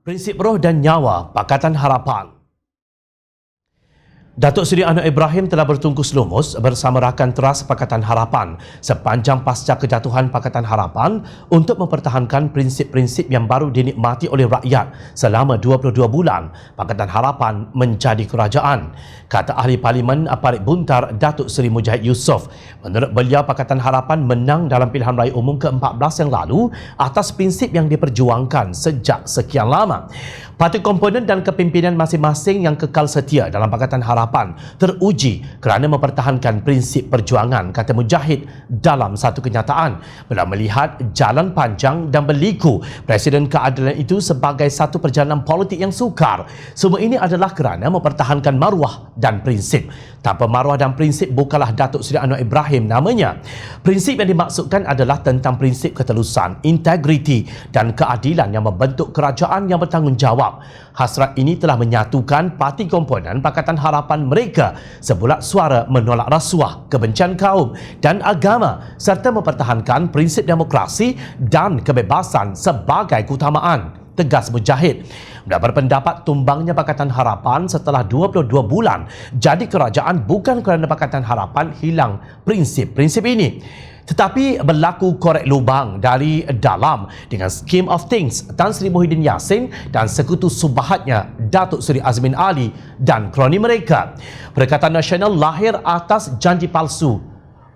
Prinsip Roh dan Nyawa Pakatan Harapan. Datuk Seri Anwar Ibrahim telah bertungkus lumus bersama rakan teras Pakatan Harapan sepanjang pasca kejatuhan Pakatan Harapan untuk mempertahankan prinsip-prinsip yang baru dinikmati oleh rakyat selama 22 bulan Pakatan Harapan menjadi kerajaan. Kata Ahli Parlimen Parit Buntar, Datuk Seri Mujahid Yusof, menurut beliau Pakatan Harapan menang dalam pilihan raya umum ke-14 yang lalu atas prinsip yang diperjuangkan sejak sekian lama. Parti komponen dan kepimpinan masing-masing yang kekal setia dalam Pakatan Harapan teruji kerana mempertahankan prinsip perjuangan, kata Mujahid dalam satu kenyataan. Beliau melihat jalan panjang dan berliku Presiden Keadilan itu sebagai satu perjalanan politik yang sukar. Semua ini adalah kerana mempertahankan maruah dan prinsip. Tanpa maruah dan prinsip bukanlah Datuk Seri Anwar Ibrahim namanya. Prinsip yang dimaksudkan adalah tentang prinsip ketelusan, integriti dan keadilan yang membentuk kerajaan yang bertanggungjawab. Hasrat ini telah menyatukan parti komponen Pakatan Harapan mereka sebulat suara menolak rasuah, kebencian kaum dan agama serta mempertahankan prinsip demokrasi dan kebebasan sebagai keutamaan, tegas Mujahid. Dia berpendapat tumbangnya Pakatan Harapan setelah 22 bulan jadi kerajaan bukan kerana Pakatan Harapan hilang prinsip-prinsip ini, tetapi berlaku korek lubang dari dalam dengan Scheme of Things Tan Sri Muhyiddin Yassin dan sekutu subahatnya Datuk Seri Azmin Ali dan kroni mereka. Perikatan Nasional lahir atas janji palsu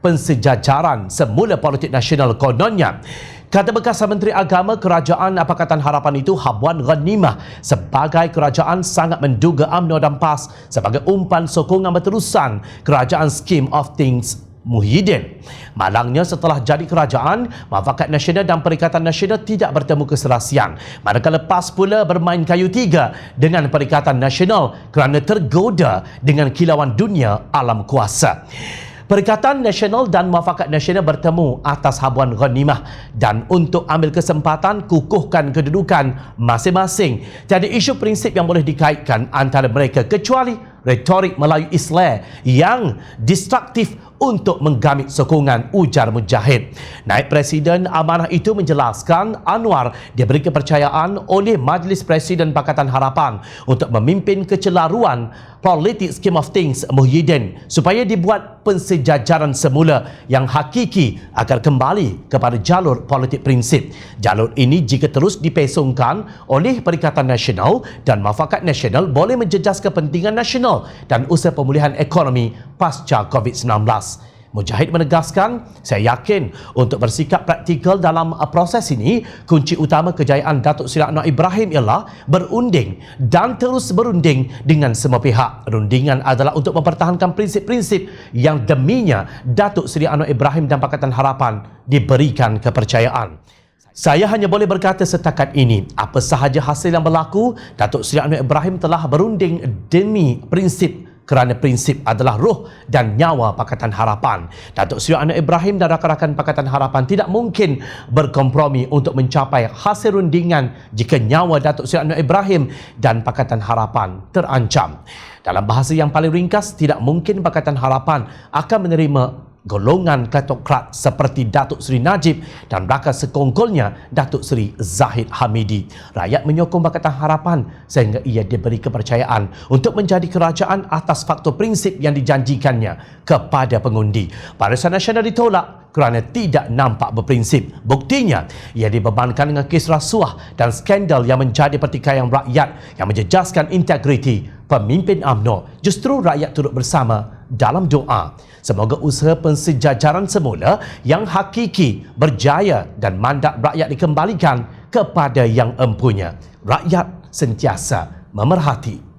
pensejajaran semula politik nasional kononnya. Kata bekas Menteri Agama Kerajaan Pakatan Harapan itu, Habuan Ghanimah, sebagai kerajaan sangat menduga UMNO dan PAS sebagai umpan sokongan berterusan kerajaan Scheme of Things Muhyiddin. Malangnya setelah jadi kerajaan, Muafakat Nasional dan Perikatan Nasional tidak bertemu keserasian. Manakala PAS pula bermain kayu tiga dengan Perikatan Nasional kerana tergoda dengan kilauan dunia alam kuasa. Perikatan Nasional dan Muafakat Nasional bertemu atas Habuan Ghanimah dan untuk ambil kesempatan kukuhkan kedudukan masing-masing. Tiada isu prinsip yang boleh dikaitkan antara mereka kecuali retorik Melayu Islam yang destruktif untuk menggamit sokongan, ujar Mujahid. Naib Presiden amanah itu menjelaskan Anwar diberi kepercayaan oleh Majlis Presiden Pakatan Harapan untuk memimpin kecelaruan politik Scheme of Things Muhyiddin supaya dibuat pensejajaran semula yang hakiki agar kembali kepada jalur politik prinsip. Jalur ini jika terus dipesongkan oleh Perikatan Nasional dan Muafakat Nasional boleh menjejas kepentingan nasional dan usaha pemulihan ekonomi pasca COVID-19. Mujahid menegaskan, saya yakin untuk bersikap praktikal dalam proses ini, kunci utama kejayaan Datuk Seri Anwar Ibrahim ialah berunding dan terus berunding dengan semua pihak. Rundingan adalah untuk mempertahankan prinsip-prinsip yang deminya Datuk Seri Anwar Ibrahim dan Pakatan Harapan diberikan kepercayaan. Saya hanya boleh berkata setakat ini, apa sahaja hasil yang berlaku, Datuk Seri Anwar Ibrahim telah berunding demi prinsip kerana prinsip adalah roh dan nyawa Pakatan Harapan. Datuk Seri Anwar Ibrahim dan rakan-rakan Pakatan Harapan tidak mungkin berkompromi untuk mencapai hasil rundingan jika nyawa Datuk Seri Anwar Ibrahim dan Pakatan Harapan terancam. Dalam bahasa yang paling ringkas, tidak mungkin Pakatan Harapan akan menerima golongan kleptokrat seperti Datuk Seri Najib dan rakan sekongkolnya Datuk Seri Zahid Hamidi. Rakyat menyokong Pakatan Harapan sehingga ia diberi kepercayaan untuk menjadi kerajaan atas faktor prinsip yang dijanjikannya kepada pengundi. Barisan Nasional ditolak kerana tidak nampak berprinsip. Buktinya, ia dibebankan dengan kes rasuah dan skandal yang menjadi pertikaian rakyat yang menjejaskan integriti pemimpin UMNO. Justru rakyat turut bersama dalam doa. Semoga usaha pensejajaran semula yang hakiki berjaya dan mandat rakyat dikembalikan kepada yang empunya. Rakyat sentiasa memerhati.